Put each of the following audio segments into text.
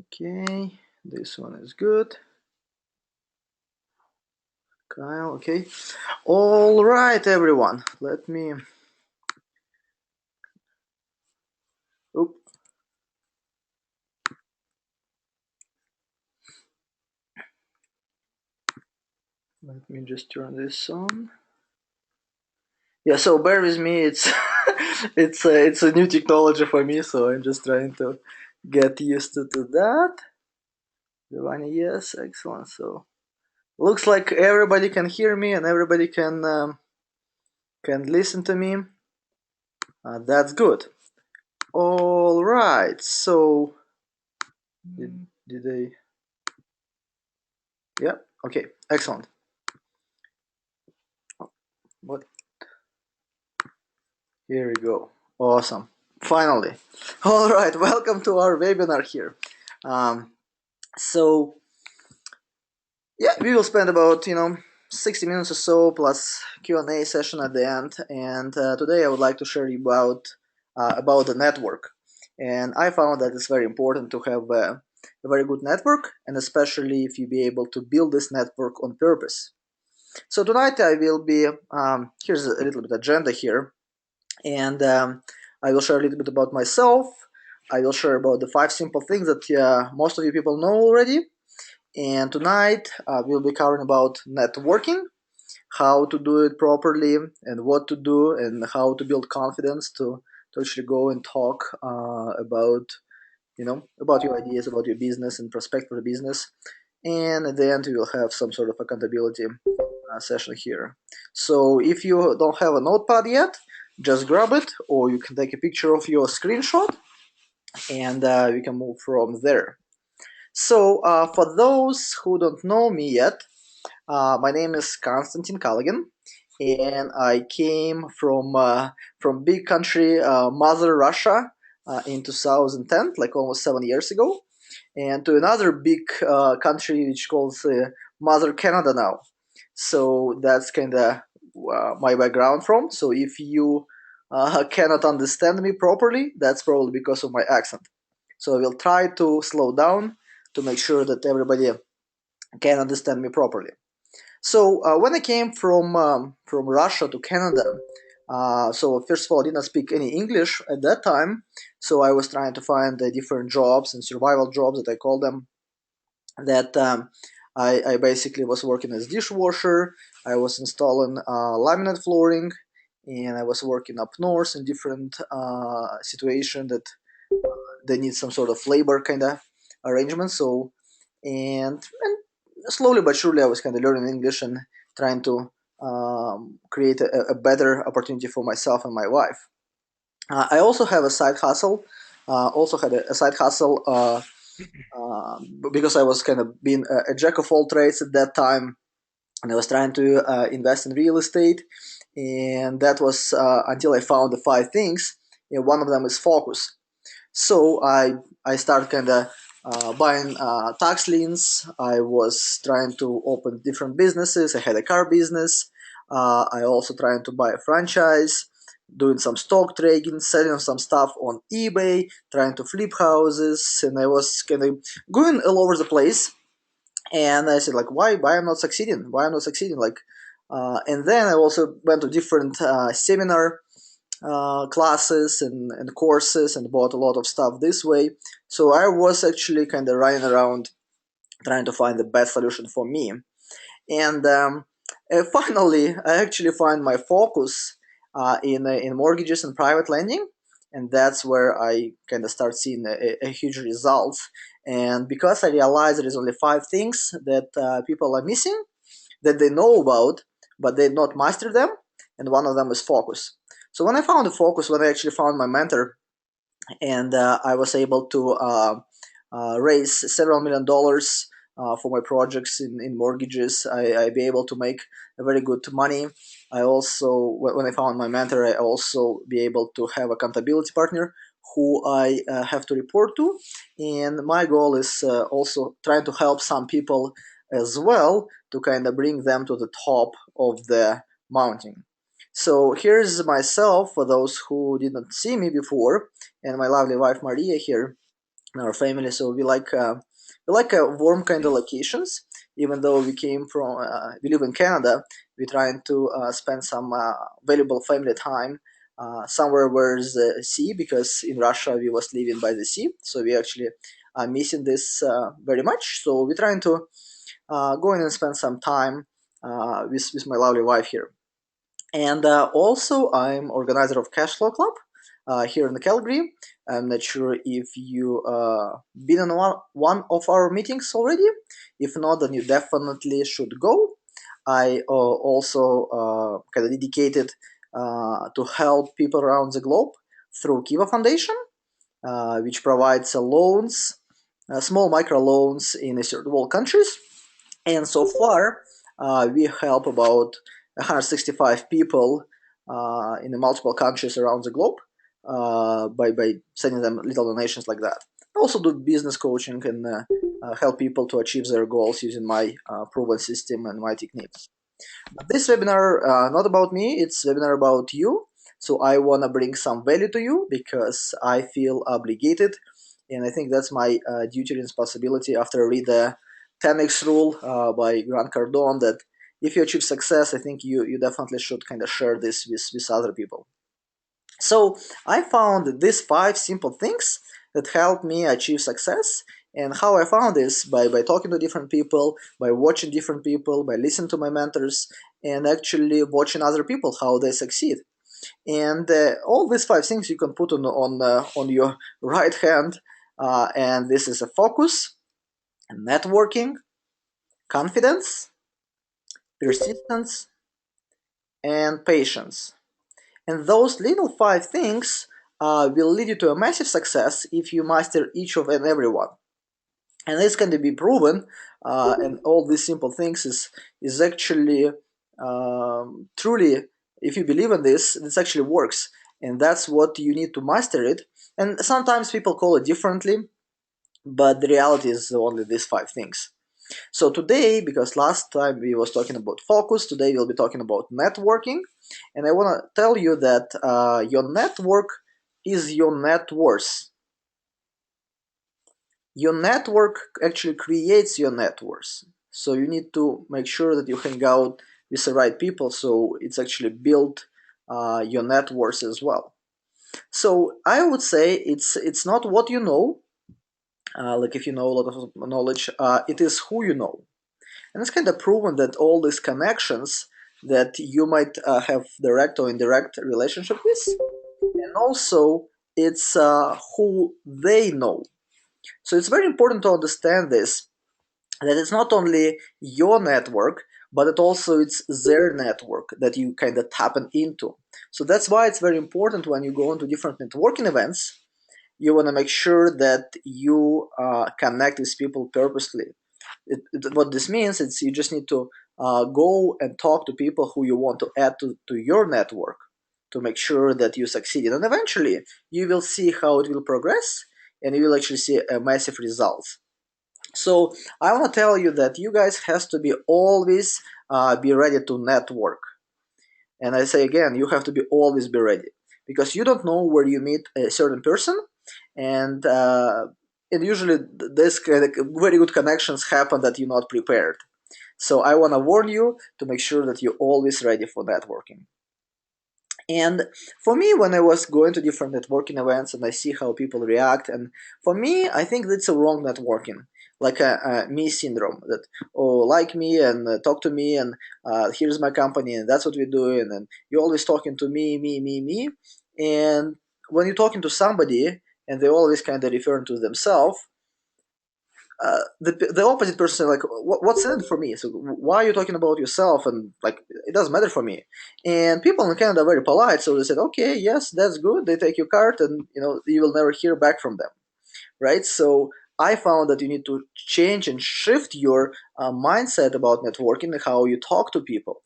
Okay, this one is good. Kyle, okay. All right, everyone. Let me. Oop. Let me just turn this on. Yeah, so bear with me. It's it's a new technology for me, so I'm just trying to get used to that. Giovanni, yes, excellent. So looks like everybody can hear me and everybody can listen to me. That's good. All right. So did I? Yeah. Okay. Excellent. What? Here we go. Awesome. Finally. All right. Welcome to our webinar here. Um, so yeah, we will spend about 60 minutes or so plus Q&A session at the end. And today I would like to share you about the network. And I found that it's very important to have a very good network, and especially if you be able to build this network on purpose. So tonight I will be here's a little bit agenda here, and I will share a little bit about myself. I will share about the 5 simple things that most of you people know already. And tonight we'll be covering about networking, how to do it properly, and what to do, and how to build confidence to actually go and talk about about your ideas, about your business, and prospect for the business. And at the end, we will have some sort of accountability session here. So if you don't have a notepad yet, just grab it, or you can take a picture of your screenshot, and we can move from there. So for those who don't know me yet, my name is Konstantin Kaligan, and I came from big country Mother Russia in 2010, like almost 7 years ago, and to another big country which calls Mother Canada now. So that's kind of my background from. So if you cannot understand me properly, that's probably because of my accent. So I will try to slow down to make sure that everybody can understand me properly. So when I came from Russia to Canada, so first of all, I didn't speak any English at that time. So I was trying to find different jobs and survival jobs that I call them. That I basically was working as dishwasher. I was installing laminate flooring, and I was working up north in different situation that they need some sort of labor kind of arrangement. So and slowly but surely I was kind of learning English and trying to create a better opportunity for myself and my wife. I also have a side hustle. Also had a side hustle because I was kind of being a jack of all trades at that time, and I was trying to invest in real estate, and that was until I found the 5 things. One of them is focus. So I started kind of buying tax liens. I was trying to open different businesses. I had a car business. I also trying to buy a franchise, doing some stock trading, selling some stuff on eBay, trying to flip houses, and I was kind of going all over the place. And I said, like, why I'm not succeeding? Why I'm not succeeding? Like, and then I also went to different seminar classes and courses and bought a lot of stuff this way. So I was actually kind of running around trying to find the best solution for me. And finally, I actually find my focus in mortgages and private lending. And that's where I kind of start seeing a huge results. And because I realized there is only 5 things that people are missing, that they know about, but they not master them. And one of them is focus. So when I found the focus, when I actually found my mentor, and I was able to raise several $1 million for my projects in mortgages, I be able to make a very good money. I also, when I found my mentor, I also be able to have accountability partner who I have to report to. And my goal is also trying to help some people as well to kind of bring them to the top of the mountain. So here's myself for those who didn't see me before, and my lovely wife Maria here. in our family. So we like warm kind of locations. Even though we live in Canada, we're trying to spend some valuable family time somewhere where there's the sea, because in Russia we was living by the sea, so we actually are missing this very much. So we're trying to go in and spend some time with my lovely wife here. And also, I'm organizer of Cashflow Club here in Calgary. I'm not sure if you been in one of our meetings already. If not, then you definitely should go. I also kind of dedicated to help people around the globe through Kiva Foundation, which provides loans, small micro loans in third world countries. And so far, we help about 165 people in the multiple countries around the globe by sending them little donations like that. I also do business coaching and help people to achieve their goals using my proven system and my techniques. But this webinar not about me; it's webinar about you. So I wanna bring some value to you because I feel obligated, and I think that's my duty and responsibility after I read the 10x rule by Grant Cardone, that if you achieve success, I think you definitely should kind of share this with other people. So I found these 5 simple things that help me achieve success. And how I found this by talking to different people, by watching different people, by listening to my mentors, and actually watching other people how they succeed. And all these 5 things you can put on your right hand. And this is a focus, networking, confidence, persistence, and patience. And those little 5 things will lead you to a massive success if you master each of and every one. And this can be proven, and all these simple things is actually truly, if you believe in this actually works, and that's what you need to master it. And sometimes people call it differently, but the reality is only these 5 things. So today, because last time we was talking about focus, today we'll be talking about networking, and I want to tell you that your network is your net worth. Your network actually creates your net worth. So you need to make sure that you hang out with the right people, so it's actually built your net worth as well. So I would say it's not what you know, like if you know a lot of knowledge, it is who you know. And it's kind of proven that all these connections that you might have direct or indirect relationship with, and also it's who they know. So it's very important to understand this, that it's not only your network, but it also it's their network that you kind of tap into. So that's why it's very important when you go into different networking events, you want to make sure that you connect with people purposely. What this means is you just need to go and talk to people who you want to add to your network to make sure that you succeed. And eventually, you will see how it will progress, and you will actually see a massive results. So I want to tell you that you guys has to be always be ready to network. And I say again, you have to be always be ready, because you don't know where you meet a certain person, and usually this kind of very good connections happen that you're not prepared. So I want to warn you to make sure that you're always ready for networking. And for me, when I was going to different networking events and I see how people react, and for me, I think that's a wrong networking, like a me syndrome, that, oh, like me and talk to me, and here's my company, and that's what we're doing, and you're always talking to me, me, me, me. And when you're talking to somebody and they always kind of referring to themselves, the opposite person like, what's in it for me? So why are you talking about yourself? And like, it doesn't matter for me. And people in Canada are very polite, so they said, okay, yes, that's good. They take your card, and you will never hear back from them, right? So I found that you need to change and shift your mindset about networking and how you talk to people.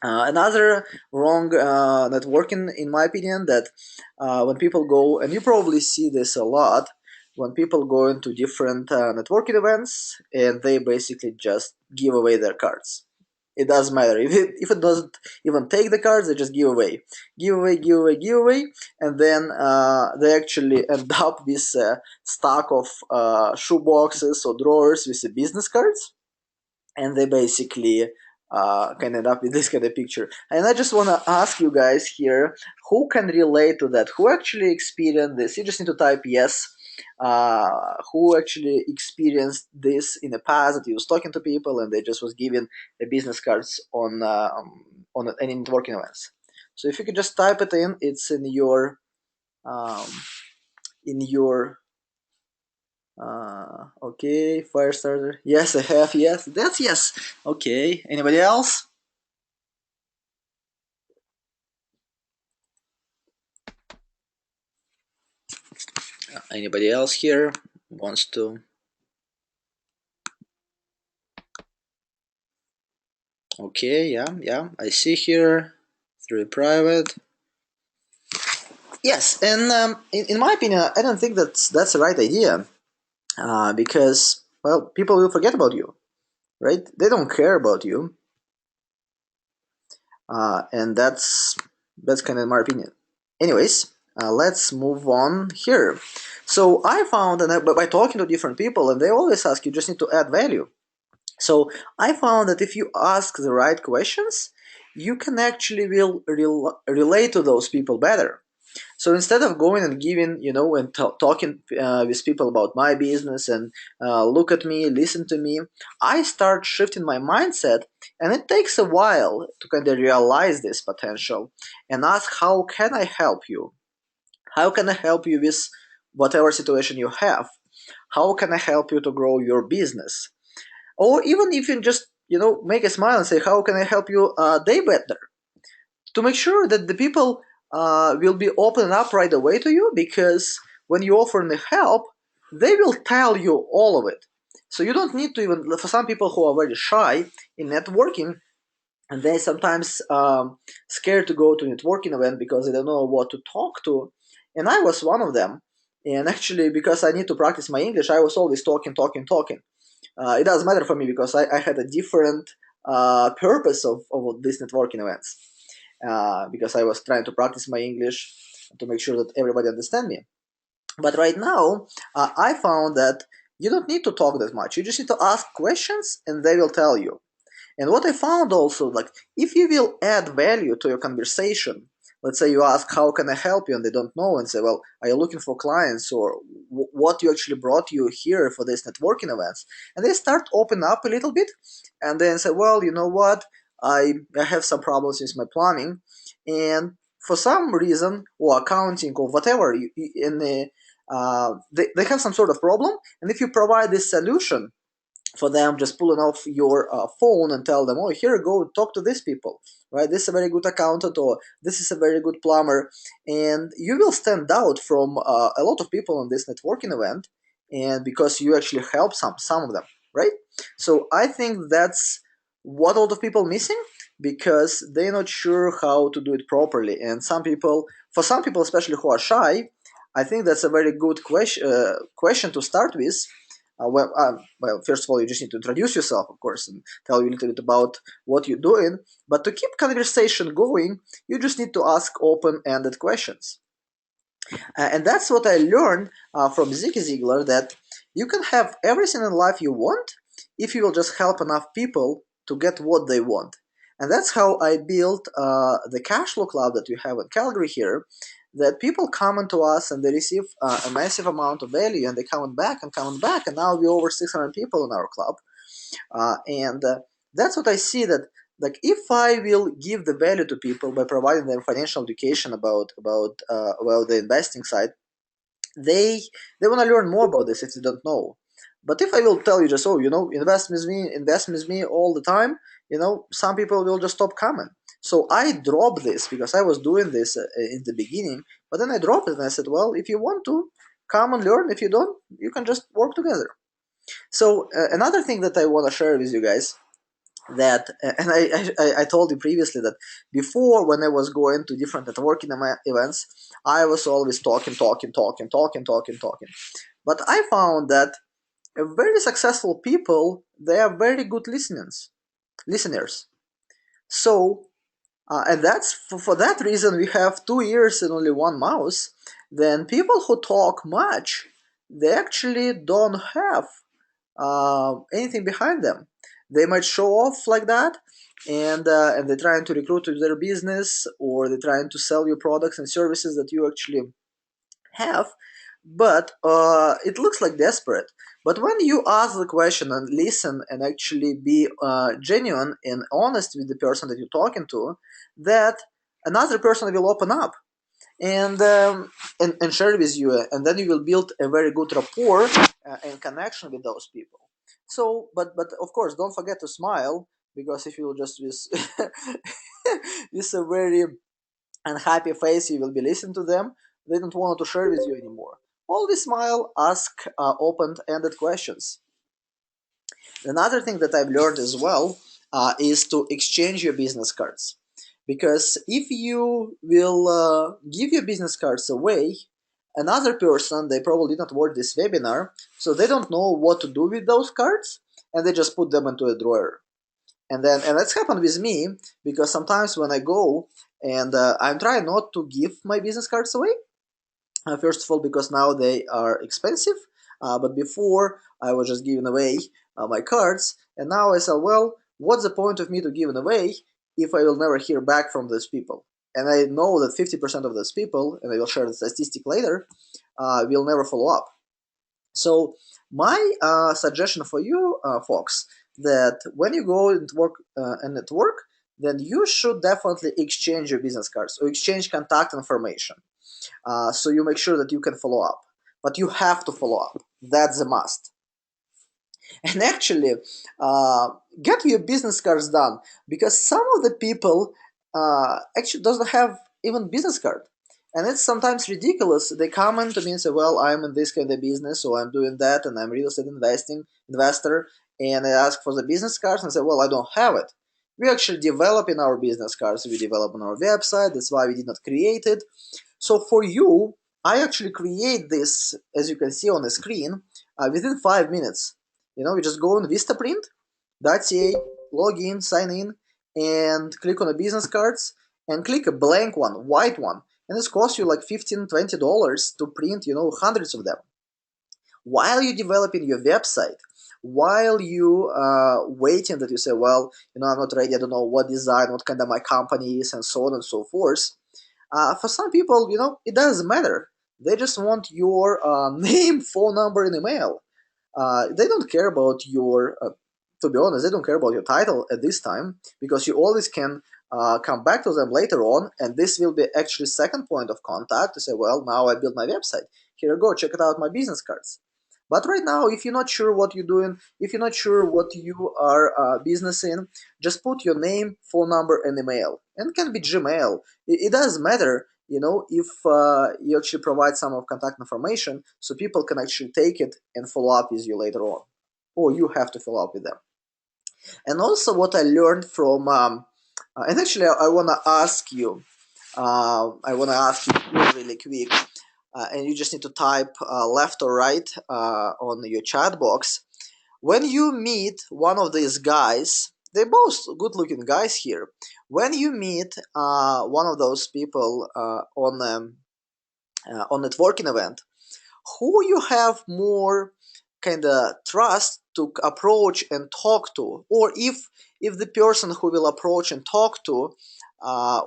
Another wrong networking, in my opinion, that when people go, and you probably see this a lot, when people go into different networking events and they basically just give away their cards. it doesn't matter. If it doesn't even take the cards, they just give away, give away, give away, give away, and then they actually end up with a stack of shoe boxes or drawers with the business cards, and they basically can end up with this kind of picture. And I just want to ask you guys here, who can relate to that? Who actually experienced this? You just need to type yes. Who actually experienced this in the past, that he was talking to people and they just was given the business cards on any networking events. So if you could just type it in, it's um, in your okay, fire starter. Yes, I have. Yes, that's yes. Okay. Anybody else? Anybody else here wants to? Okay. Yeah. Yeah. I see here through private. Yes, and in my opinion, I don't think that's the right idea. Because well, people will forget about you, right? They don't care about you, and that's kind of my opinion. Anyways, let's move on here. So I found, and by talking to different people, and they always ask you just need to add value. So I found that if you ask the right questions, you can actually relate to those people better. So instead of going and giving, and talking with people about my business and look at me, listen to me, I start shifting my mindset, and it takes a while to kind of realize this potential and ask, how can I help you? How can I help you with whatever situation you have? How can I help you to grow your business? Or even if you just, make a smile and say, how can I help you day better? To make sure that the people will be open up right away to you, because when you offer them help, they will tell you all of it. So you don't need to even, for some people who are very shy in networking, and they sometimes scared to go to a networking event because they don't know what to talk to. And I was one of them. And actually, because I need to practice my English, I was always talking, talking, talking. It doesn't matter for me because I had a different purpose of these networking events, because I was trying to practice my English to make sure that everybody understand me. But right now, I found that you don't need to talk that much. You just need to ask questions, and they will tell you. And what I found also, like, if you will add value to your conversation, let's say you ask, how can I help you? And they don't know, and say, well, are you looking for clients, or what you actually brought you here for this networking events? And they start open up a little bit, and then say, well, you know what? I have some problems with my plumbing, and for some reason, or accounting, or whatever, they have some sort of problem, and if you provide this solution for them, just pulling off your phone and tell them, oh, here, go talk to these people, right? This is a very good accountant, or this is a very good plumber, and you will stand out from a lot of people on this networking event, and because you actually help some of them, right? So I think that's what a lot of people missing, because they're not sure how to do it properly. And for some people, especially who are shy, I think that's a very good question to start with. Well, first of all, you just need to introduce yourself, of course, and tell you a little bit about what you're doing. But to keep conversation going, you just need to ask open-ended questions. And that's what I learned from Ziggy Ziglar, that you can have everything in life you want if you will just help enough people to get what they want. And that's how I built the Cashflow Club that we have in Calgary here, that people comment to us and they receive a massive amount of value, and they comment back and comment back, and now we're over 600 people in our club. And that's what I see, that like if I will give the value to people by providing them financial education about the investing side, they want to learn more about this if they don't know. But if I will tell you just, oh, invest with me all the time, some people will just stop coming. So I dropped this because I was doing this in the beginning, but then I dropped it and I said, well, if you want to come and learn, if you don't, you can just work together. So another thing that I want to share with you guys, that and I told you previously that before, when I was going to different networking events, I was always talking, talking, talking, talking, talking, talking. But I found that very successful people, they are very good listeners. So and that's for that reason we have 2 ears and only one mouse. Then people who talk much, they actually don't have anything behind them. They might show off like that, and they're trying to recruit to their business, or they're trying to sell you products and services that you actually have, but it looks like desperate. But when you ask the question and listen and actually be genuine and honest with the person that you're talking to, that another person will open up and share with you, and then you will build a very good rapport and connection with those people. So, but of course, don't forget to smile, because if you just with with a very unhappy face, you will be listening to them. They don't want to share with you anymore. Always smile, ask open-ended questions. Another thing that I've learned as well is to exchange your business cards. Because if you will give your business cards away, another person, they probably did not watch this webinar, so they don't know what to do with those cards, and they just put them into a drawer. And that's happened with me, because sometimes when I go and I'm trying not to give my business cards away. First of all, because now they are expensive, but before I was just giving away my cards, and now I said, well, what's the point of me to give it away if I will never hear back from those people? And I know that 50% of those people, and I will share the statistic later, will never follow up. So my suggestion for you, folks, that when you go and work and at work, then you should definitely exchange your business cards or exchange contact information, so you make sure that you can follow up. But you have to follow up. That's a must. And actually, uh, get your business cards done, because some of the people actually doesn't have even business card. And it's sometimes ridiculous. They comment to me and say, well, I'm in this kind of business, so I'm doing that, and I'm real estate investor, and I ask for the business cards and say, well, I don't have it. We actually develop in our business cards, we develop on our website, that's why we did not create it. So for you, I actually create this, as you can see on the screen, within 5 minutes. You just go on Vistaprint.ca, log in, sign in, and click on the business cards, and click a blank one, white one. And this costs you like $15, $20 to print, hundreds of them. While you're developing your website, while you waiting that you say, well, I'm not ready, I don't know what design, what kind of my company is, and so on and so forth. For some people, it doesn't matter. They just want your name, phone number, and email. They don't care about to be honest, they don't care about your title at this time, because you always can come back to them later on, and this will be actually second point of contact to say, well, now I built my website. Here you go, check it out, my business cards. But right now, if you're not sure what you're doing, if you're not sure what you are business in, just put your name, phone number, and email. And it can be Gmail. It doesn't matter, if you actually provide some of contact information, so people can actually take it and follow up with you later on. Or you have to follow up with them. And also what I learned from, and actually I want to ask you, really quick, and you just need to type left or right on your chat box. When you meet one of these guys, they're both good-looking guys here. When you meet one of those people on networking event, who you have more kind of trust to approach and talk to, or if the person who will approach and talk to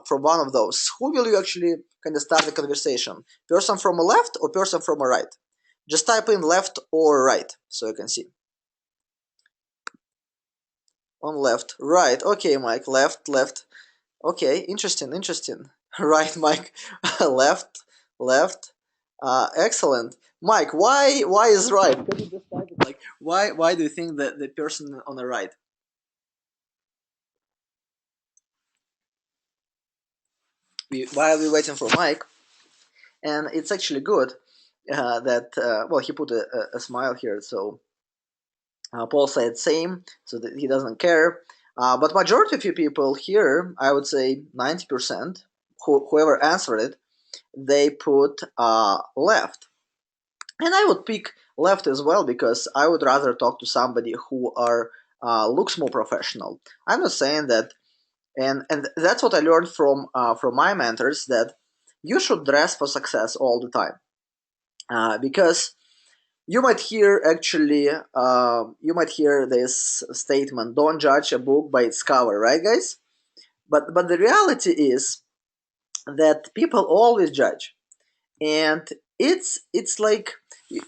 from one of those, who will you actually kind of start the conversation? Person from a left or person from a right? Just type in left or right so you can see. On left, right. Okay, Mike. Left, left. Okay, interesting. Right, Mike. Left, left. Excellent. Mike, why is right? Can you just type it, like, why do you think that the person on the right? While we're waiting for Mike, and it's actually good that well, he put a smile here, so Paul said same, so that he doesn't care. But majority of you people here, I would say 90%, whoever answered it, they put left. And I would pick left as well, because I would rather talk to somebody who looks more professional. I'm not saying that And that's what I learned from my mentors, that you should dress for success all the time, because you might hear actually you might hear this statement, don't judge a book by its cover, right guys? But the reality is that people always judge. And it's like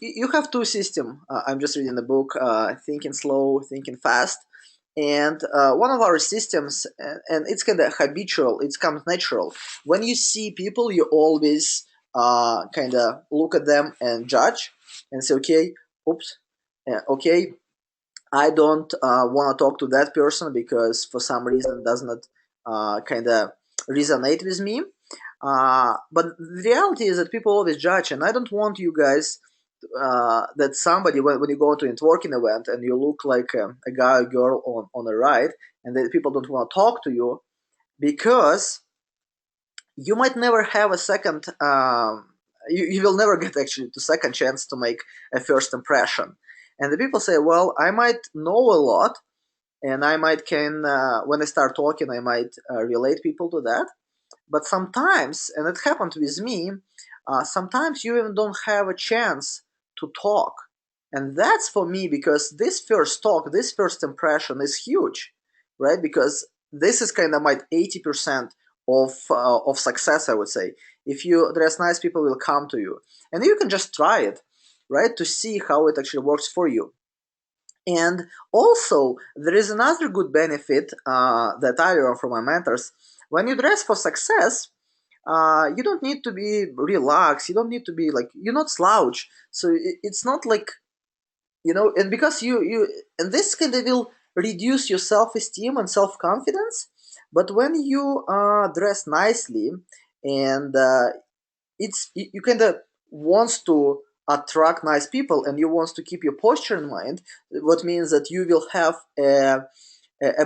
you have two systems. I'm just reading the book, Thinking Slow, Thinking Fast. And one of our systems, and it's kind of habitual, it's kind of natural. When you see people, you always kind of look at them and judge and say, okay, oops, okay, I don't want to talk to that person because for some reason does not kind of resonate with me. But the reality is that people always judge, and I don't want you guys that somebody, when you go to a networking event and you look like a guy or girl on a ride, and that people don't want to talk to you because you might never have a second. You will never get actually to second chance to make a first impression. And the people say, well, I might know a lot, and I might can when I start talking, I might relate people to that. But sometimes, and it happened with me, sometimes you even don't have a chance to talk. And that's for me, because this first talk, this first impression is huge, right? Because this is kind of my 80% of success, I would say. If you dress nice, people will come to you. And you can just try it, right? To see how it actually works for you. And also, there is another good benefit that I learned from my mentors. When you dress for success, you don't need to be relaxed. You don't need to be like, you're not slouch. So it's not like, and because and this kind of will reduce your self-esteem and self-confidence. But when you dress nicely, and you kind of wants to attract nice people, and you wants to keep your posture in mind, what means that you will have a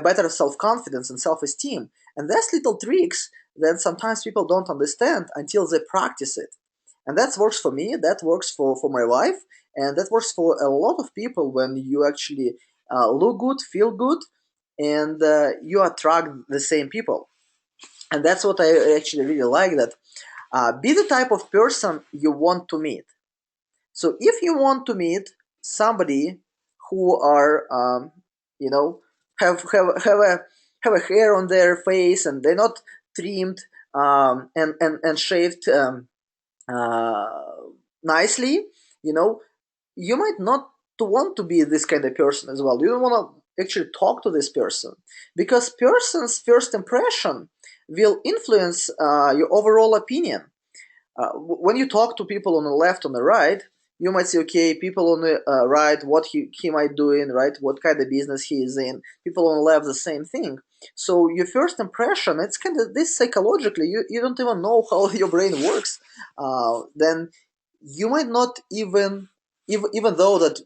better self-confidence and self-esteem. And that's little tricks that sometimes people don't understand until they practice it. And that works for me, that works for my wife, and that works for a lot of people. When you actually look good, feel good, and you attract the same people. And that's what I actually really like, that be the type of person you want to meet. So if you want to meet somebody who are, you know, have a hair on their face, and they're not trimmed, and shaved uh, nicely, you know, you might not to want to be this kind of person as well. You don't want to actually talk to this person, because person's first impression will influence your overall opinion. When you talk to people on the left, on the right, you might say, okay, people on the right, what he might doing, right? What kind of business he is in. People on the left, the same thing. So your first impression, it's kind of this psychologically, you don't even know how your brain works. Then you might not even though that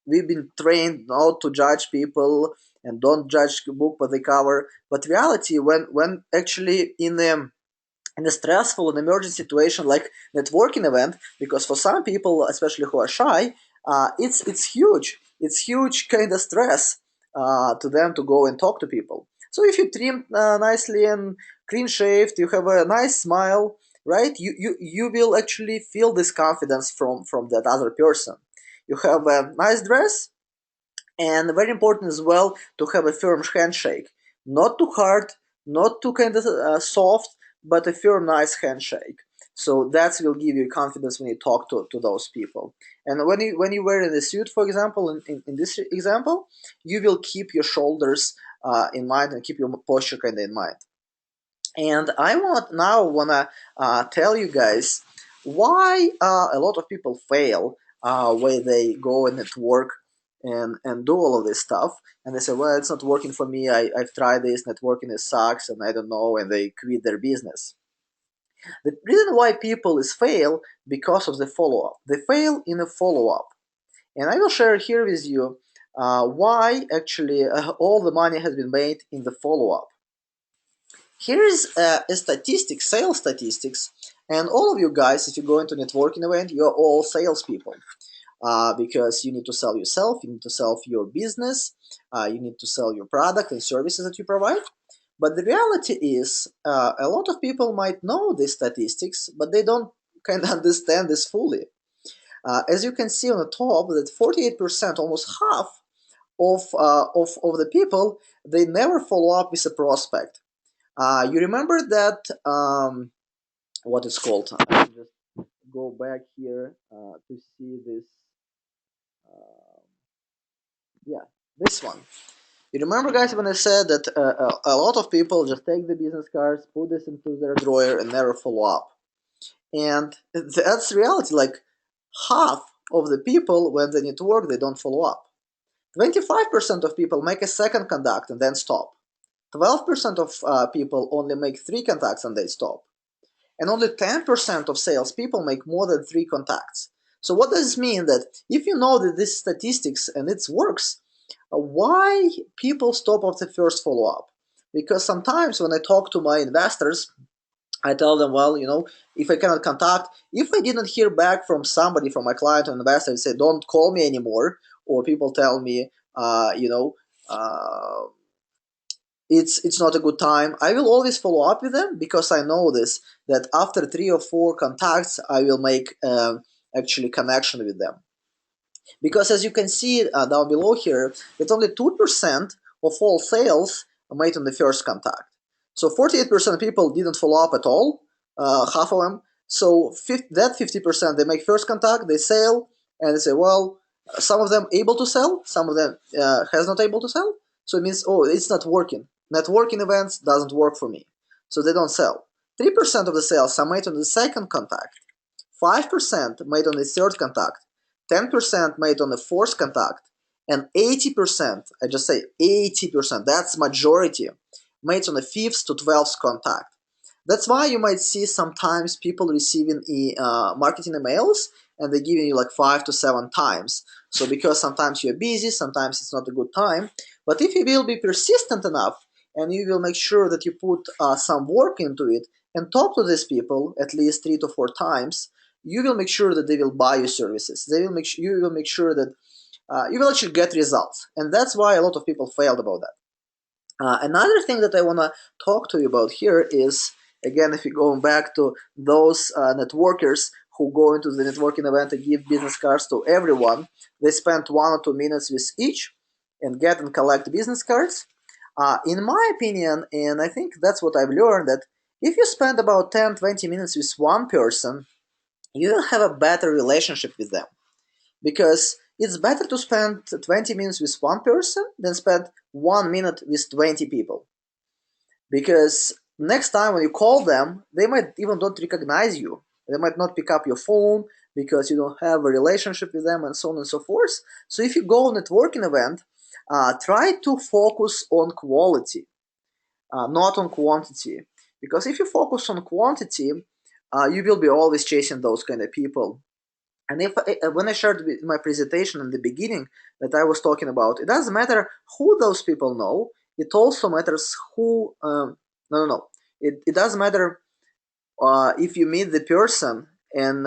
we've been trained not to judge people and don't judge the book by the cover, but reality, when actually in a stressful and emergency situation like networking event, because for some people, especially who are shy, it's huge. It's huge kind of stress to them to go and talk to people. So if you trim nicely and clean shaved, you have a nice smile, right? You will actually feel this confidence from that other person. You have a nice dress, and very important as well to have a firm handshake, not too hard, not too kind of soft, but a firm, nice handshake. So that will give you confidence when you talk to those people. And when you wear in a suit, for example, in this example, you will keep your shoulders in mind and keep your posture kind of in mind. And I wanna tell you guys why a lot of people fail when they go and network and do all of this stuff, and they say, well, it's not working for me. I've tried this, networking, it sucks, and I don't know, and they quit their business. The reason why people is fail, because of the follow-up. They fail in a follow-up. And I will share here with you why actually all the money has been made in the follow-up. Here is a statistic, sales statistics, and all of you guys, if you go into networking event, you're all salespeople, because you need to sell yourself, you need to sell your business, you need to sell your product and services that you provide. But the reality is, a lot of people might know these statistics, but they don't kind of understand this fully. As you can see on the top, that 48%, almost half of the people, they never follow up with a prospect. You remember that, what is called? I will just go back here to see this. Uh, yeah, this one. You remember, guys, when I said that a lot of people just take the business cards, put this into their drawer, and never follow up? And that's reality. Like half of the people, when they need to work, they don't follow up. 25% of people make a second contact and then stop. 12% of people only make three contacts and they stop. And only 10% of salespeople make more than three contacts. So what does this mean? That if you know that this statistics and it works, why people stop after the first follow-up? Because sometimes when I talk to my investors, I tell them, well, if I cannot contact, if I didn't hear back from somebody, from my client or investor, and say, don't call me anymore, or people tell me, uh, it's not a good time, I will always follow up with them, because I know this, that after 3 or 4 contacts, I will make actually connection with them. Because as you can see down below here, that only 2% of all sales are made on the first contact. So 48% of people didn't follow up at all, half of them. So that 50%, they make first contact, they sell, and they say, well, some of them able to sell, some of them has not able to sell. So it means, oh, it's not working. Networking events doesn't work for me. So they don't sell. 3% of the sales are made on the second contact, 5% made on the third contact, 10% made on the fourth contact, and 80%, I just say 80%, that's majority, made on the 5th to 12th contact. That's why you might see sometimes people receiving marketing emails and they're giving you like 5 to 7 times. So because sometimes you're busy, sometimes it's not a good time. But if you will be persistent enough and you will make sure that you put some work into it and talk to these people at least 3 to 4 times, you will make sure that they will buy your services. You will make sure that you will actually get results, and that's why a lot of people failed about that. Another thing that I want to talk to you about here is, again, if you go back to those networkers who go into the networking event and give business cards to everyone, they spend 1 or 2 minutes with each and get and collect business cards. In my opinion, and I think that's what I've learned, that if you spend about 10-20 minutes with one person, you will have a better relationship with them, because it's better to spend 20 minutes with one person than spend 1 minute with 20 people, because next time when you call them, they might even don't recognize you, they might not pick up your phone because you don't have a relationship with them, and so on and so forth. So if you go on a networking event, try to focus on quality, not on quantity, because if you focus on quantity, you will be always chasing those kind of people. And when I shared my presentation in the beginning that I was talking about, it doesn't matter who those people know. It also matters who. No. It doesn't matter if you meet the person and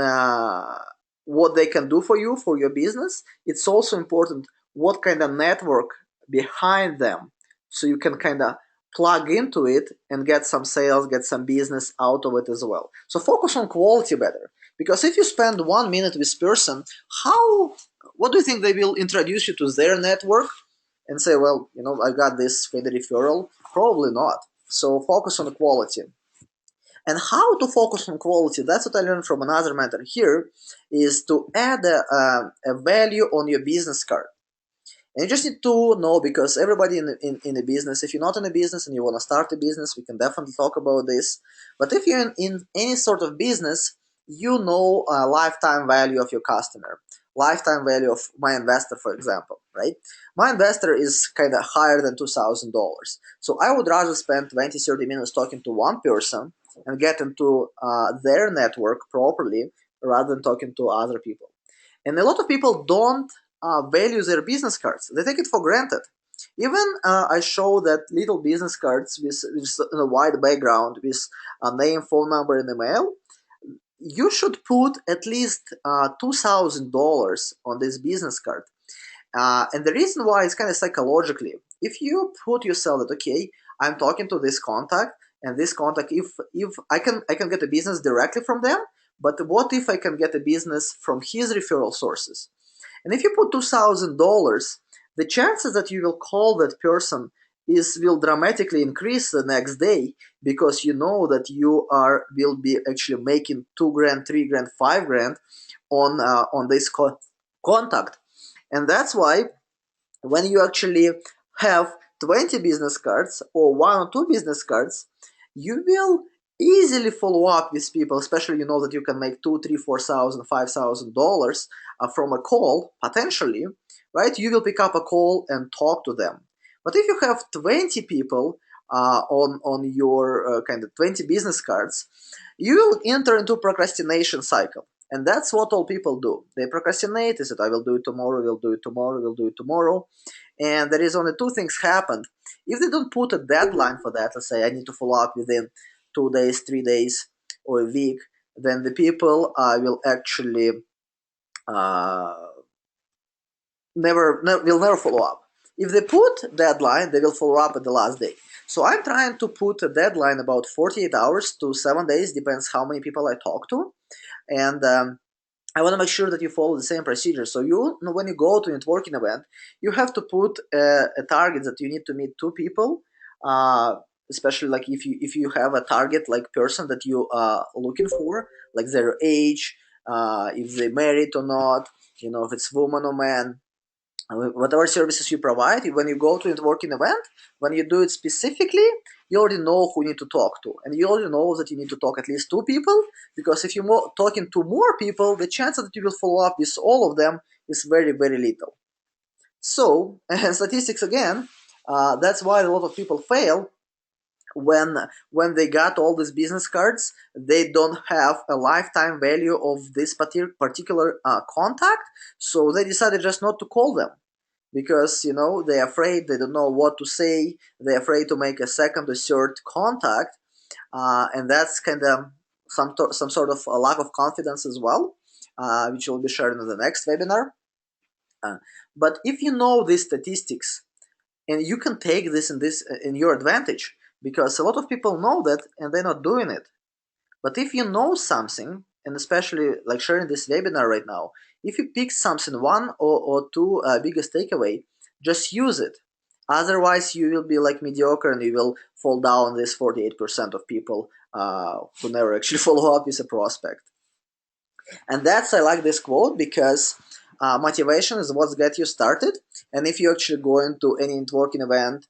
what they can do for you, for your business. It's also important what kind of network behind them, so you can kind of plug into it and get some sales, get some business out of it as well. So focus on quality better, because if you spend 1 minute with person, how what do you think they will introduce you to their network and say, well, I got this kind of referral? Probably not. So focus on the quality. And how to focus on quality, that's what I learned from another mentor here, is to add a value on your business card. And you just need to know, because everybody in a business, if you're not in a business and you want to start a business, we can definitely talk about this. But if you're in any sort of business, you know lifetime value of your customer, lifetime value of my investor, for example, right? My investor is kind of higher than $2,000. So I would rather spend 20-30 minutes talking to one person and get into their network properly rather than talking to other people. And a lot of people don't value their business cards. They take it for granted. Even I show that little business cards with a white background with a name, phone number, and email. You should put at least $2,000 on this business card. And the reason why is kind of psychologically. If you put yourself that, okay, I'm talking to this contact, and this contact, if I can get a business directly from them, but what if I can get a business from his referral sources? And if you put $2,000, the chances that you will call that person is will dramatically increase the next day, because you know that you are will be actually making 2 grand, 3 grand, 5 grand on this contact. And that's why when you actually have 20 business cards or 1 or 2 business cards, you will easily follow up with people, especially you know that you can make two, three, 4,000, $5,000 from a call potentially, right? You will pick up a call and talk to them. But if you have 20 people on your kind of 20 business cards, you will enter into procrastination cycle. And that's what all people do. They procrastinate. They said, I will do it tomorrow, we'll do it tomorrow, we'll do it tomorrow. And there is only two things happen. If they don't put a deadline for that, let's say I need to follow up within 2 days, 3 days, or a week, then the people will actually uh, will never follow up. If they put deadline, they will follow up at the last day. So I'm trying to put a deadline about 48 hours to 7 days, depends how many people I talk to. And I want to make sure that you follow the same procedure. So when you go to a networking event, you have to put a target that you need to meet 2 people, uh, especially like if you have a target like person that you are looking for, like their age, if they married or not, if it's woman or man, whatever services you provide. When you go to a networking event, when you do it specifically, you already know who you need to talk to, and you already know that you need to talk at least 2 people, because if you're talking to more people, the chance that you will follow up with all of them is very, very little. So, and statistics again, that's why a lot of people fail. When they got all these business cards, they don't have a lifetime value of this particular contact, so they decided just not to call them, because they're afraid, they don't know what to say, they're afraid to make a second or third contact, and that's kind of some sort of a lack of confidence as well, which will be shared in the next webinar. uh, but if you know these statistics, and you can take this in your advantage, because a lot of people know that and they're not doing it. But if you know something, and especially like sharing this webinar right now, if you pick something, one or two biggest takeaway, just use it. Otherwise, you will be like mediocre and you will fall down this 48% of people who never actually follow up with a prospect. And I like this quote, because motivation is what gets you started. And if you actually go into any networking event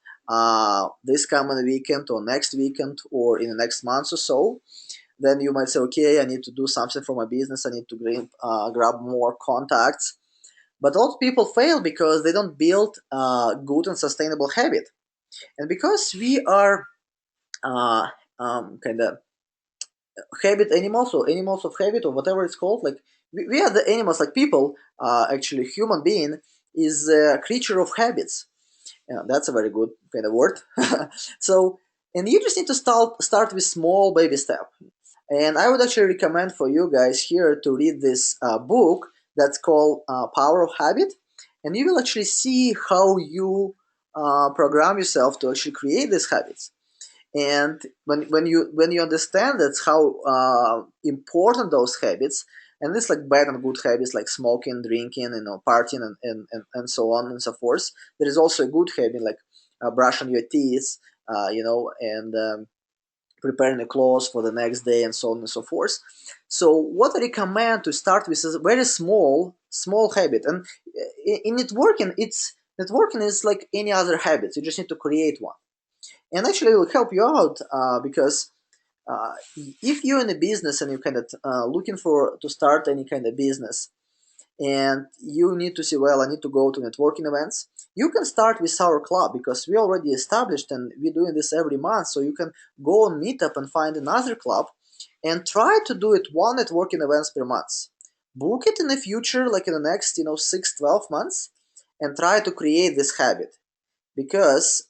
this coming weekend or next weekend or in the next month or so, then you might say, okay, I need to do something for my business. I need to grab more contacts. But a lot of people fail because they don't build a good and sustainable habit. And because we are kind of habit animals, or animals of habit, or whatever it's called, like we are the animals, like people, actually human being is a creature of habits. Yeah, that's a very good kind of word. So, and you just need to start with small baby step. And I would actually recommend for you guys here to read this book that's called Power of Habit. And you will actually see how you program yourself to actually create these habits. And when you understand that's how important those habits, and it's like bad and good habits like smoking, drinking, partying, and so on and so forth. There is also a good habit like brushing your teeth, and preparing the clothes for the next day, and so on and so forth. So what I recommend to start with is a very small habit. And in networking is like any other habit. You just need to create one. And actually, it will help you out because uh, if you're in a business and you're kind of looking for to start any kind of business, and you need to say, well, I need to go to networking events, you can start with our club, because we already established and we're doing this every month. So you can go on Meetup and find another club and try to do it one networking events per month. Book it in the future, like in the next 6-12 months, and try to create this habit. Because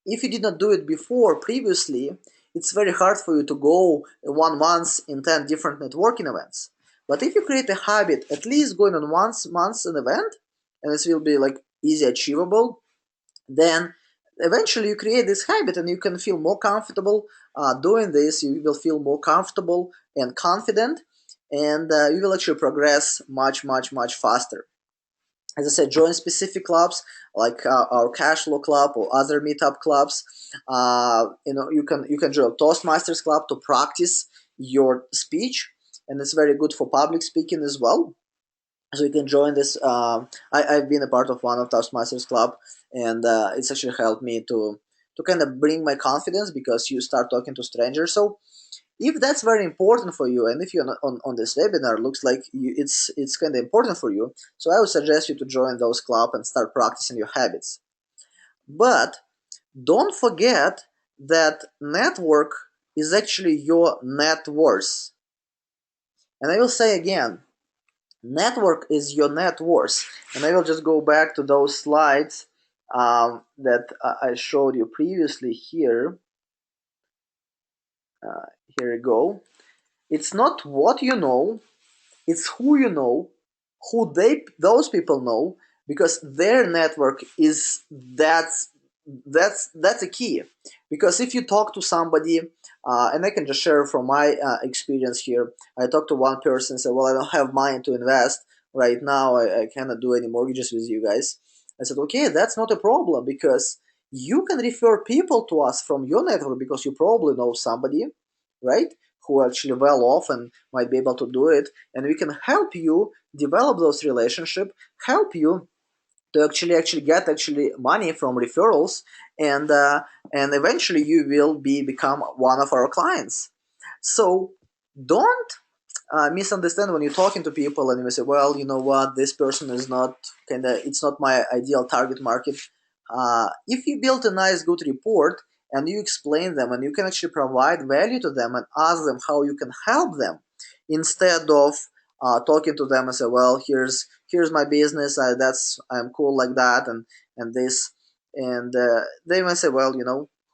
if you did not do it before previously, it's very hard for you to go 1 month in 10 different networking events. But if you create a habit, at least going on once month an event, and this will be like easy achievable, then eventually you create this habit and you can feel more comfortable doing this. You will feel more comfortable and confident, and you will actually progress much faster. As I said, join specific clubs like our cash flow club or other meetup clubs. You can join Toastmasters club to practice your speech, and it's very good for public speaking as well. So you can join this. I've been a part of one of Toastmasters club, and it's actually helped me to kind of bring my confidence, because you start talking to strangers. So if that's very important for you, and if you're on this webinar looks like it's kind of important for you, so I would suggest you to join those club and start practicing your habits. But don't forget that network is actually your net worth. And I will say again, network is your net worth. And I will just go back to those slides that I showed you previously here. Here we go. It's not what you know, it's who you know, who those people know, because their network is that's a key. Because if you talk to somebody, and I can just share from my experience here. I talked to one person and said, well, I don't have money to invest right now. I cannot do any mortgages with you guys. I said, okay, that's not a problem, because you can refer people to us from your network, because you probably know somebody, right, who are actually well off and might be able to do it, and we can help you develop those relationships, help you to actually get money from referrals, and eventually you will become one of our clients. So don't misunderstand when you're talking to people and you say, well, you know what, this person is not it's not my ideal target market. If you build a nice good report and you explain them and you can actually provide value to them and ask them how you can help them, instead of talking to them and say, well, here's my business, I'm cool like that, and this, and they might say, well,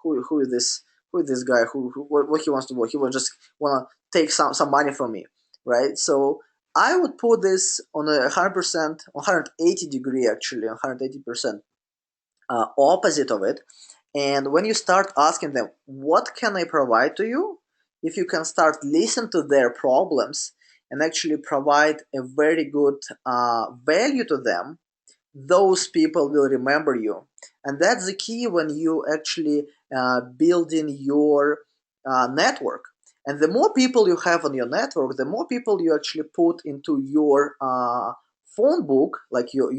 who is this guy, what he wants to do, he will just want to take some money from me, right? So I would put this on a 100%, 180 degree, actually 180% opposite of it. And when you start asking them, what can I provide to you? If you can start listen to their problems and actually provide a very good value to them, those people will remember you. And that's the key when you actually build in your network. And the more people you have on your network, the more people you actually put into your phone book, like your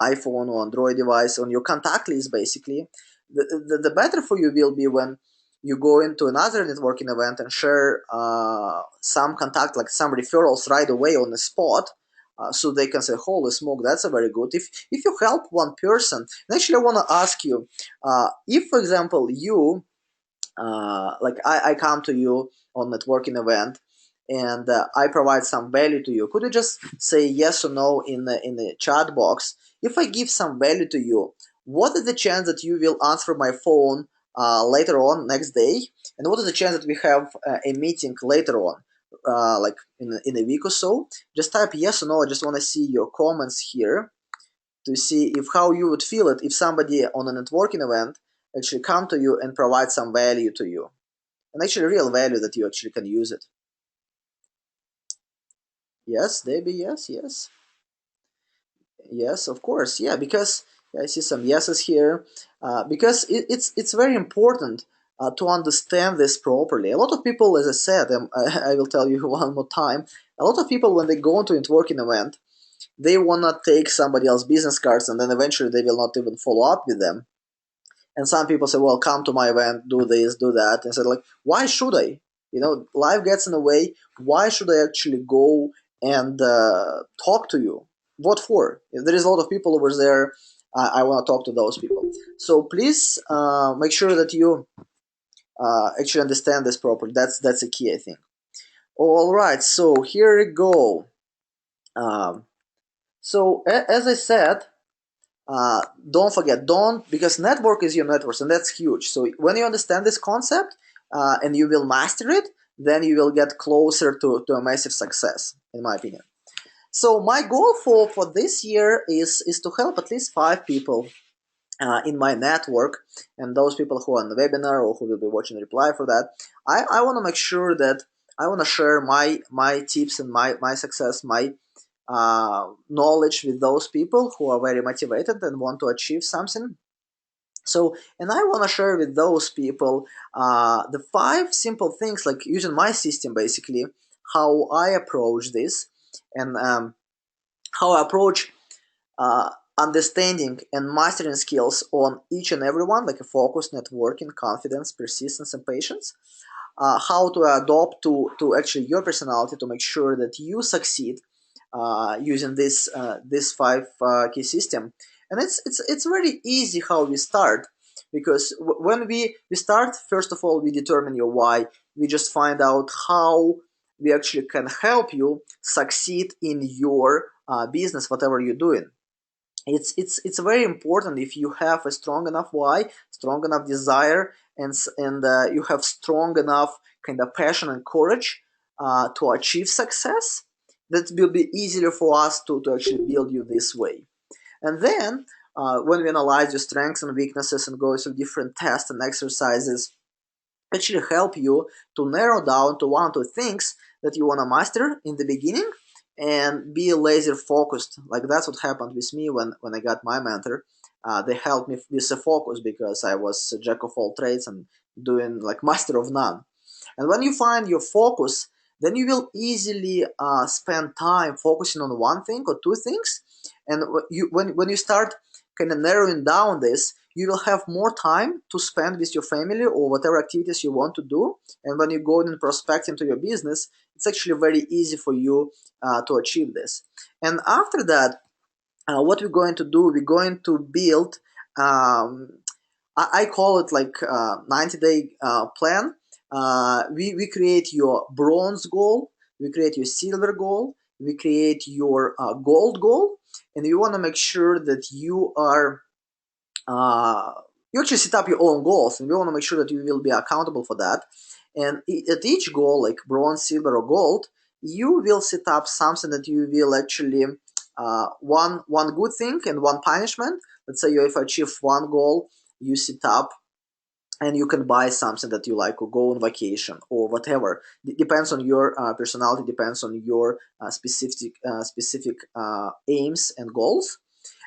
iPhone or Android device, on your contact list, basically, the better for you will be when you go into another networking event and share some contact, like some referrals right away on the spot, so they can say, holy smoke, that's a very good. If you help one person, and actually I want to ask you, if for example you like I come to you on networking event and I provide some value to you, could you just say yes or no in the chat box? If I give some value to you, what is the chance that you will answer my phone later on next day, and what is the chance that we have a meeting later on, like in a week or so? Just type yes or no. I just want to see your comments here to see if how you would feel it if somebody on a networking event actually come to you and provide some value to you, and actually real value that you actually can use it. Yes, Debbie, yes, yes, of course, yeah, because I see some yeses here, because it's very important to understand this properly. A lot of people, as I said, I will tell you one more time, a lot of people, when they go into a networking event, they want to take somebody else's business cards, and then eventually they will not even follow up with them. And some people say, well, come to my event, do this, do that. And said, like, why should I? Life gets in the way. Why should I actually go and talk to you? What for? If there is a lot of people over there, I want to talk to those people. So please make sure that you actually understand this properly. That's a key, I think. All right, so here we go. So as I said, don't forget, don't, because network is your network, and that's huge. So when you understand this concept and you will master it, then you will get closer to a massive success, in my opinion. So my goal for this year is to help at least 5 people in my network, and those people who are on the webinar or who will be watching the reply for that, I want to make sure that I want to share my tips and my success, my knowledge with those people who are very motivated and want to achieve something. So, and I want to share with those people the 5 simple things, like using my system basically, how I approach this, and how I approach uh, understanding and mastering skills on each and every one, like a focus, networking, confidence, persistence, and patience. How to adopt to actually your personality to make sure that you succeed using this 5 key system. And it's very easy how we start, because when we start, first of all we determine your why. We just find out how we actually can help you succeed in your business, whatever you're doing. It's very important. If you have a strong enough why, strong enough desire, and you have strong enough kind of passion and courage to achieve success, that will be easier for us to actually build you this way. And then when we analyze your strengths and weaknesses and go through different tests and exercises, actually help you to narrow down to 1 or 2 things that you want to master in the beginning, and be laser focused. Like that's what happened with me when I got my mentor. They helped me with the focus, because I was a jack of all trades and doing like master of none. And when you find your focus, then you will easily spend time focusing on 1 thing or 2 things. And when you start kind of narrowing down this, you will have more time to spend with your family or whatever activities you want to do. And when you go in prospect into your business, it's actually very easy for you to achieve this. And after that, what we're going to do, we're going to build, I call it like 90-day plan. We create your bronze goal, we create your silver goal, we create your gold goal, and you want to make sure that uh, you actually set up your own goals, and we want to make sure that you will be accountable for that. And at each goal, like bronze, silver, or gold, you will set up something that you will actually one good thing and one punishment. Let's say you if achieve one goal, you set up and you can buy something that you like or go on vacation or whatever. Depends on your personality, depends on your specific aims and goals.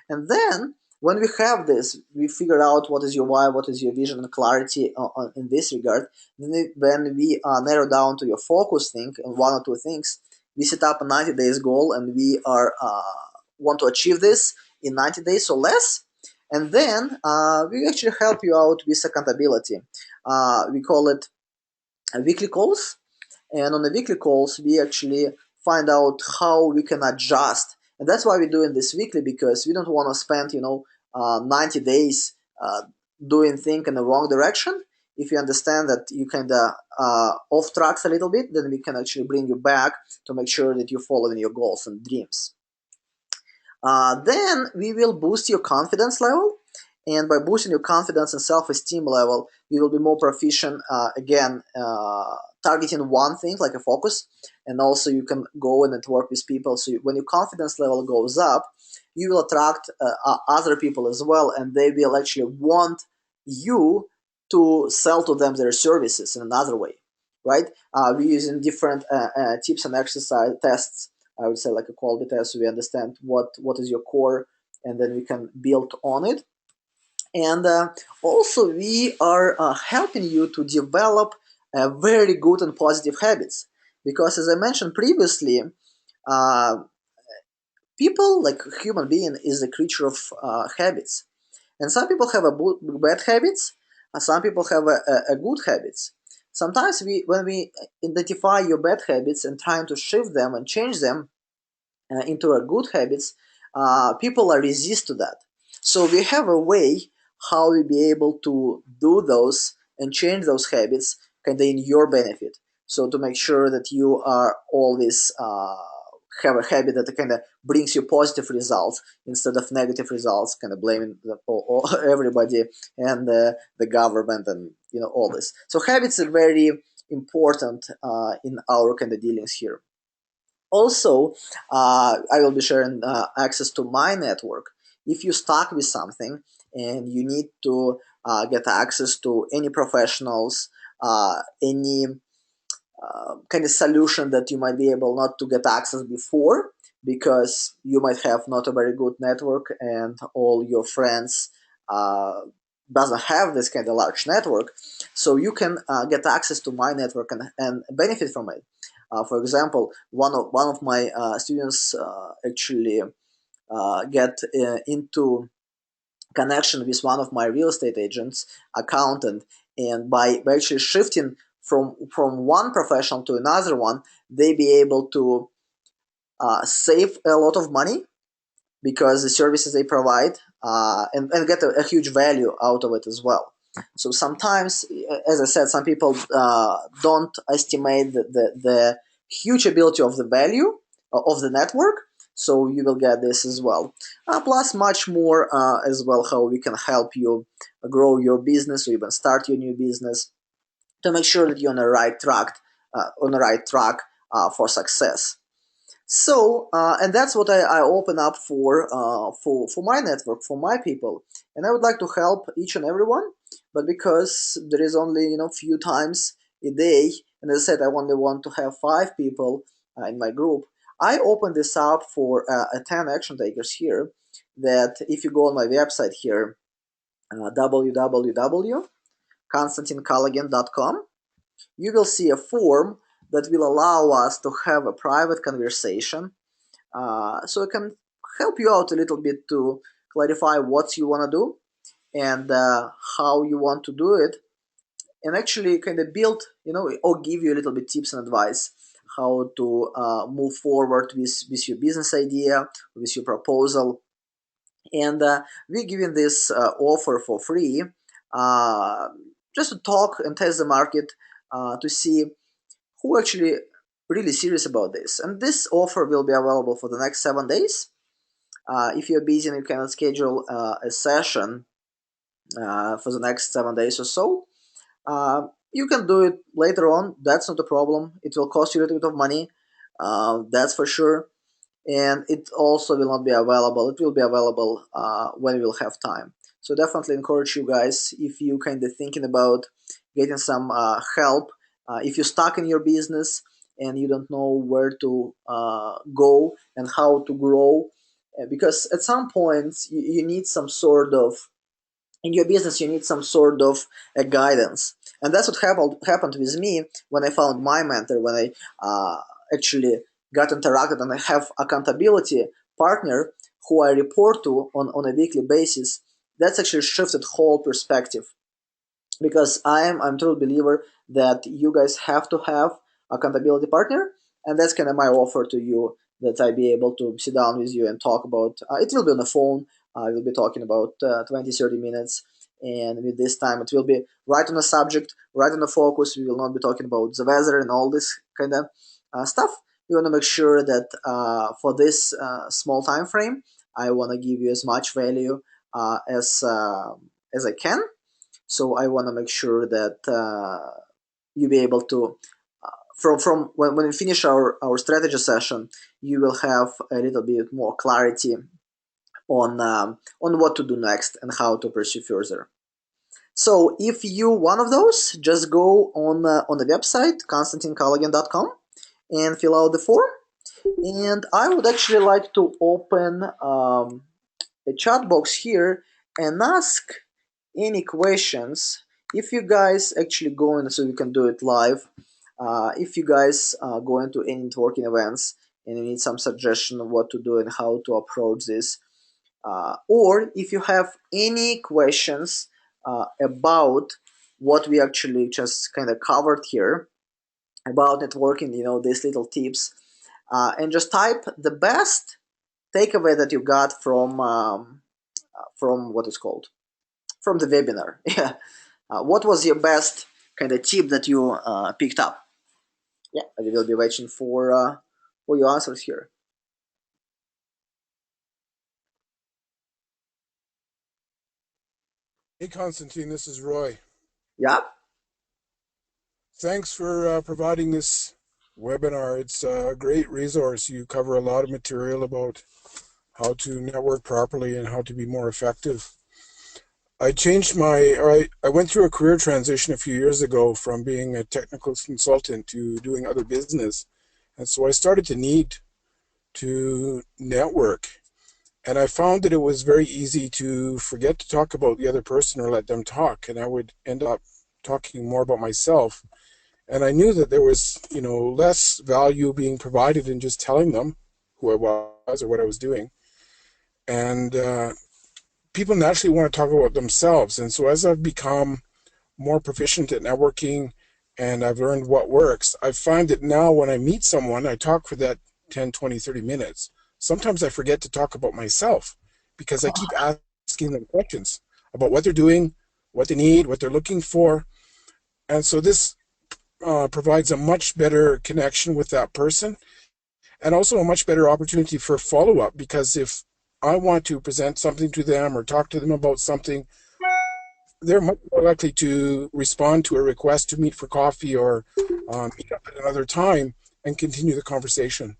And then when we have this, we figure out what is your why, what is your vision and clarity in this regard. Then when we narrow down to your focus thing and 1 or 2 things, we set up a 90 days goal, and we are want to achieve this in 90 days or less. And then we actually help you out with accountability. We call it weekly calls, and on the weekly calls we actually find out how we can adjust. And that's why we're doing this weekly, because we don't want to spend 90 days doing things in the wrong direction. If you understand that you kind of off tracks a little bit, then we can actually bring you back to make sure that you're following your goals and dreams. Then we will boost your confidence level, and by boosting your confidence and self-esteem level, you will be more proficient, again, targeting one thing like a focus. And also you can go and network with people. So when your confidence level goes up, you will attract other people as well, and they will actually want you to sell to them their services in another way, right? We're using different tips and exercise tests. I would say like a quality test, so we understand what is your core, and then we can build on it. And also we are helping you to develop very good and positive habits, because as I mentioned previously, uh, people, like human being, is a creature of habits. And some people have a bad habits, and some people have a good habits. Sometimes when we identify your bad habits and trying to shift them and change them into a good habits, people are resist to that. So we have a way how we be able to do those and change those habits kind of in your benefit. So to make sure that you are always have a habit that kind of brings you positive results instead of negative results, kind of blaming everybody and the government and all this. So habits are very important in our kind of dealings here. Also, I will be sharing access to my network. If you stuck with something and you need to get access to any professionals, any kind of solution that you might be able not to get access before, because you might have not a very good network and all your friends uh, doesn't have this kind of large network. So you can get access to my network and benefit from it. For example, one of my students actually get into connection with one of my real estate agents, accountant, and by actually shifting from one professional to another one, they be able to save a lot of money because the services they provide, and get a huge value out of it as well. So sometimes, as I said, some people don't estimate the huge ability of the value of the network. So you will get this as well. Plus, much more as well, how we can help you grow your business or even start your new business to make sure that you're on the right track for success. So, and that's what I open up for my network, for my people, and I would like to help each and everyone. But because there is only few times a day, and as I said, I only want to have 5 people in my group. I open this up for 10 action takers here. That if you go on my website here, www.konstantinkalagan.com, you will see a form that will allow us to have a private conversation, so it can help you out a little bit to clarify what you want to do and how you want to do it, and actually kind of build, or give you a little bit tips and advice how to move forward with your business idea, with your proposal. And we're giving this offer for free, uh, just to talk and test the market, to see who actually really serious about this. And this offer will be available for the next 7 days. If you're busy and you cannot schedule a session for the next 7 days or so, you can do it later on. That's not a problem. It will cost you a little bit of money, that's for sure. And it also will not be available. It will be available when we will have time. So definitely encourage you guys, if you kind of thinking about getting some help, if you're stuck in your business and you don't know where to go and how to grow, because at some point you need some sort of, in your business you need some sort of a guidance. And that's what happened with me when I found my mentor, when I actually got interacted and I have accountability partner who I report to on a weekly basis. That's actually shifted whole perspective, because I'm a true believer that you guys have to have accountability partner, and that's kind of my offer to you, that I be able to sit down with you and talk about. It will be on the phone. We'll be talking about 20-30 minutes, and with this time it will be right on the subject, right on the focus. We will not be talking about the weather and all this kind of stuff. We want to make sure that for this small time frame, I want to give you as much value as I can. So I want to make sure that you be able to, from when we finish our strategy session, you will have a little bit more clarity on what to do next and how to pursue further. So if you one of those, just go on the website konstantinkalagan.com and fill out the form. And I would actually like to open a chat box here and ask any questions. If you guys actually go in, so we can do it live, if you guys go into any networking events and you need some suggestion of what to do and how to approach this, or if you have any questions about what we actually just kind of covered here about networking, these little tips, and just type the best takeaway that you got from what is called, from the webinar. Yeah. What was your best kind of tip that you picked up? Yeah, I will be waiting for your answers here. Hey, Constantine, this is Roy. Yeah. Thanks for providing this webinar. It's a great resource. You cover a lot of material about how to network properly and how to be more effective. I changed my, or I went through a career transition a few years ago from being a technical consultant to doing other business. And so I started to need to network. And I found that it was very easy to forget to talk about the other person or let them talk. And I would end up talking more about myself. And I knew that there was, less value being provided in just telling them who I was or what I was doing. And people naturally want to talk about themselves. And so as I've become more proficient at networking and I've learned what works, I find that now when I meet someone, I talk for that 10, 20, 30 minutes. Sometimes I forget to talk about myself because I keep asking them questions about what they're doing, what they need, what they're looking for. And so this provides a much better connection with that person and also a much better opportunity for follow up because if I want to present something to them or talk to them about something, they're much more likely to respond to a request to meet for coffee or meet up at another time and continue the conversation.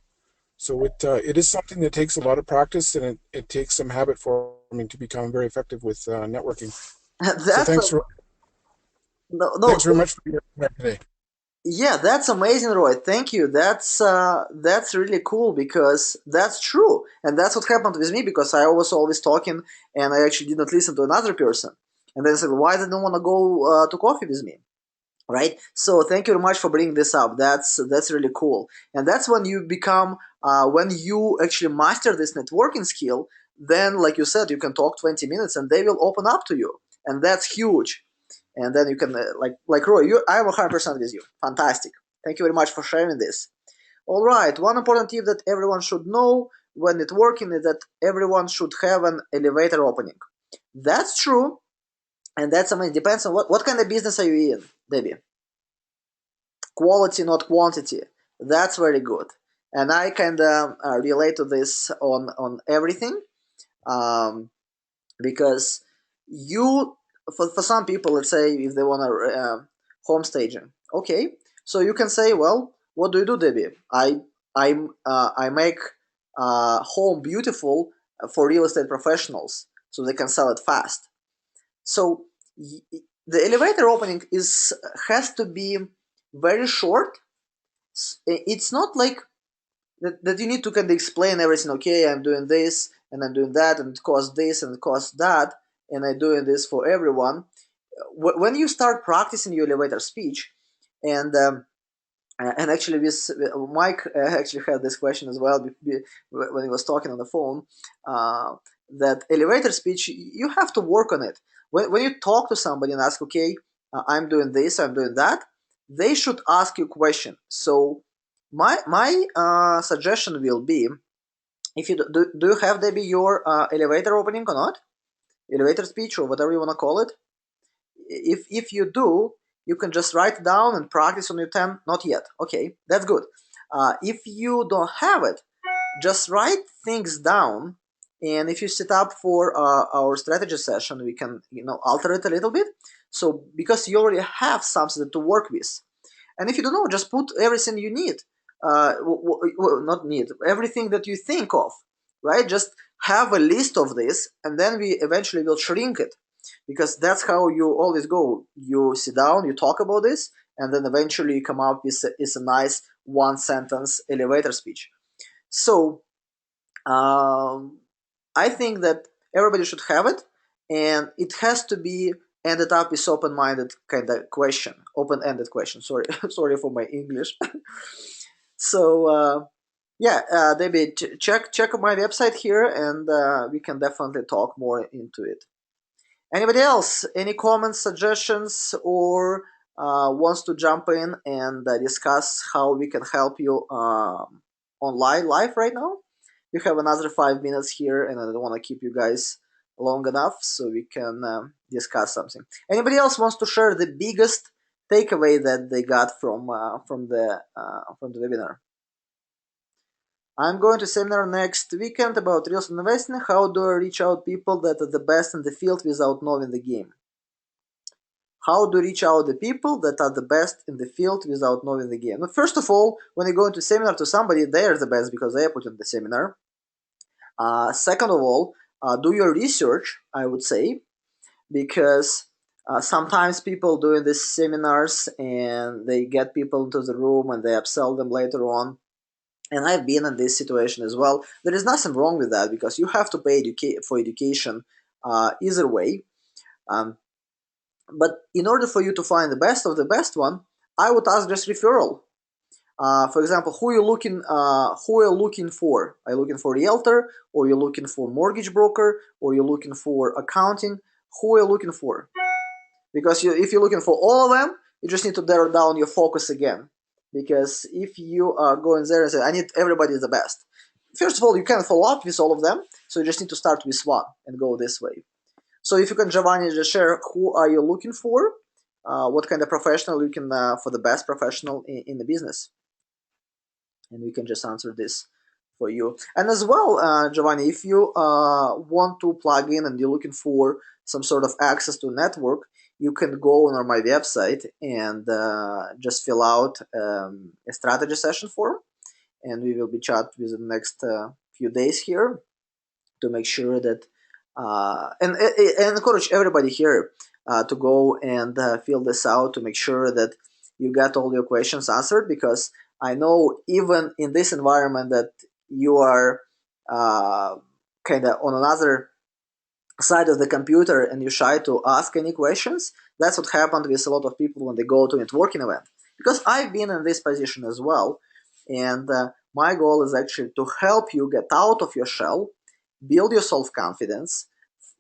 So it is something that takes a lot of practice and it takes some habit forming to become very effective with networking. So That's a, no, no. thanks very much for being here today. Yeah, that's amazing, Roy. Thank you. That's really cool because that's true, and that's what happened with me because I was always talking and I actually didn't listen to another person, and then I said, "Why did they want to go to coffee with me?" Right? So thank you very much for bringing this up. That's really cool, and that's when you become when you actually master this networking skill. Then, like you said, you can talk 20 minutes, and they will open up to you, and that's huge. And then you can like Roy, I'm 100% with you. Fantastic. Thank you very much for sharing this. All right, one important tip that everyone should know when networking is that everyone should have an elevator opening. That's true, and that's amazing. Depends on what kind of business are you in, Debbie. Quality, not quantity. That's very good. And I kind of relate to this on everything um, because you for some people, let's say if they want to home staging, okay, so you can say, well, what do you do, Debbie? I make home beautiful for real estate professionals so they can sell it fast. So the elevator opening is has to be very short. It's not like that you need to kind of explain everything. Okay, I'm doing this and I'm doing that, and it costs this and it costs that, and I'm doing this for everyone. When you start practicing your elevator speech, and actually this Mike actually had this question as well when he was talking on the phone. That elevator speech, you have to work on it. When you talk to somebody and ask, okay, I'm doing this, I'm doing that, they should ask you a question. So my suggestion will be, if you do you have, Debbie, your elevator opening or not, elevator speech or whatever you want to call it? If you do, you can just write it down and practice on your 10. Not yet. Okay, that's good. If you don't have it, just write things down. And if you set up for our strategy session, we can alter it a little bit. So because you already have something to work with, and if you don't know, just put everything you need. Not need everything that you think of, right? Just have a list of this, and then we eventually will shrink it, because that's how you always go. You sit down, you talk about this, and then eventually you come up with a nice one sentence elevator speech. So I think that everybody should have it, and it has to be ended up with open-minded kind of question, open-ended question. Sorry, sorry for my English. So yeah, David, check my website here, and we can definitely talk more into it. Anybody else? Any comments, suggestions, or wants to jump in and discuss how we can help you online live right now? We have another 5 minutes here, and I don't want to keep you guys long enough, so we can discuss something. Anybody else wants to share the biggest takeaway that they got from the webinar? I'm going to seminar next weekend about real estate investing. How do I reach out people that are the best in the field without knowing the game? How to reach out the people that are the best in the field without knowing the game? Now, first of all, when you go into seminar to somebody, they are the best because they are put in the seminar. Second of all, do your research, I would say, because sometimes people doing these seminars and they get people into the room and they upsell them later on. And I've been in this situation as well. There is nothing wrong with that because you have to pay for education either way. Um, but in order for you to find the best of the best one, I would ask just referral. For example, who are you looking for? Are you looking for a realtor, or you're looking for mortgage broker, or you're looking for accounting? Who are you looking for? Because if you're looking for all of them, you just need to narrow down your focus again. Because if you are going there and say, I need everybody the best, first of all, you can't follow up with all of them, so you just need to start with one and go this way. So if you can, Giovanni, just share who are you looking for, what kind of professional you can for the best professional in the business, and we can just answer this for you. And as well, Giovanni, if you want to plug in and you're looking for some sort of access to a network, you can go on my website and just fill out a strategy session form, and we will be chat within the next few days here to make sure that and encourage everybody here to go and fill this out to make sure that you get all your questions answered, because I know even in this environment that you are kind of on another side of the computer and you're shy to ask any questions. That's what happened with a lot of people when they go to a networking event, because I've been in this position as well. And my goal is actually to help you get out of your shell, build your self-confidence,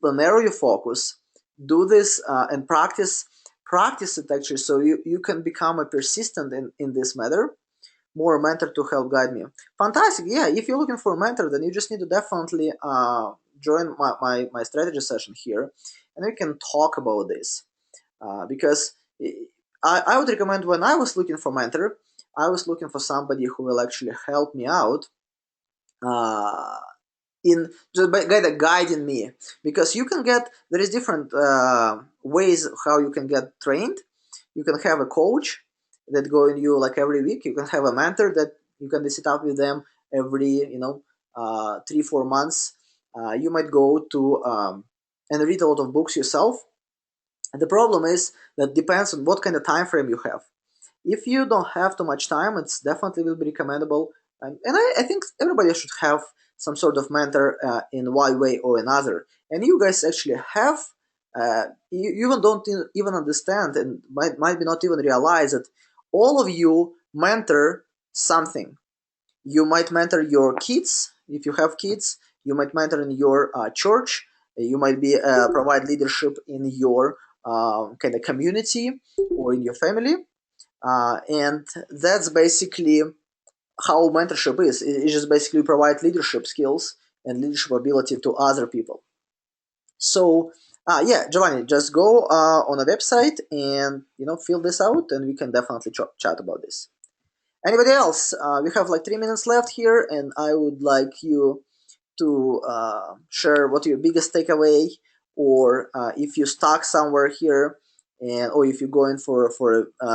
narrow your focus, do this and practice it actually, so you can become a persistent in this matter, more a mentor to help guide me. Fantastic. Yeah, if you're looking for a mentor, then you just need to definitely join my strategy session here, and we can talk about this. Because I would recommend, when I was looking for mentor, I was looking for somebody who will actually help me out uh, in just by guiding me, because you can get, there is different ways how you can get trained. You can have a coach that go in you like every week. You can have a mentor that you can sit up with them every 3-4 months. You might go to and read a lot of books yourself. And the problem is that depends on what kind of time frame you have. If you don't have too much time, it's definitely will be recommendable. And I think everybody should have some sort of mentor in one way or another. And you guys actually have, you even don't even understand and might be not even realize that all of you mentor something. You might mentor your kids if you have kids. You might mentor in your church. You might be provide leadership in your kind of community or in your family, and that's basically how mentorship is. It just basically provide leadership skills and leadership ability to other people. So yeah, Giovanni, just go on a website and fill this out, and we can definitely chat about this. Anybody else? We have like 3 minutes left here, and I would like you to share what your biggest takeaway, or if you stuck somewhere here, and or if you're going for a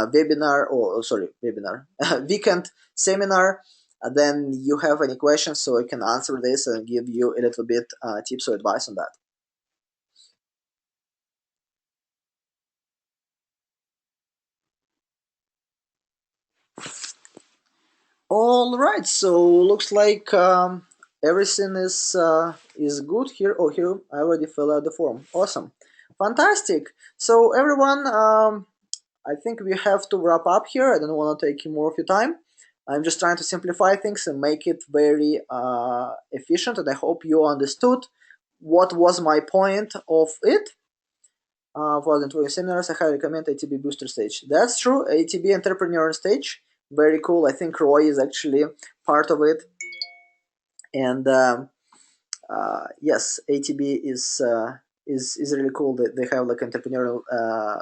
webinar, or sorry, webinar weekend seminar, then you have any questions, so I can answer this and give you a little bit tips or advice on that. All right, so looks like everything is good here. Oh, here I already filled out the form. Awesome, fantastic. So everyone, I think we have to wrap up here. I don't want to take more of your time. I'm just trying to simplify things and make it very efficient, and I hope you understood what was my point of it. For the employee seminars, I highly recommend ATB Booster Stage. That's true, ATB Entrepreneur Stage. Very cool. I think Roy is actually part of it. And yes, ATB is really cool. They have like entrepreneurial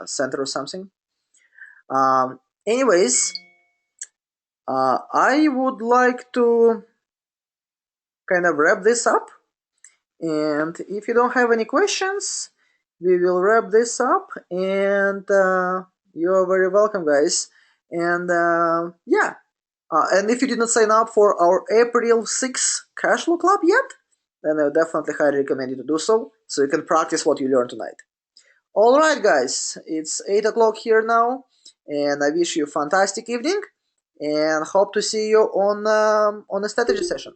center or something. Anyways, I would like to kind of wrap this up. And if you don't have any questions, we will wrap this up. And you're very welcome, guys. And yeah. And if you didn't sign up for our April 6th Cashflow Club yet, then I would definitely highly recommend you to do so you can practice what you learned tonight. All right, guys, it's 8 o'clock here now, and I wish you a fantastic evening, and hope to see you on a strategy session.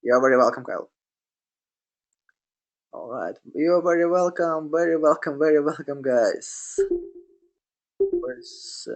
You're very welcome, Kyle. All right, you're very welcome, guys. Where's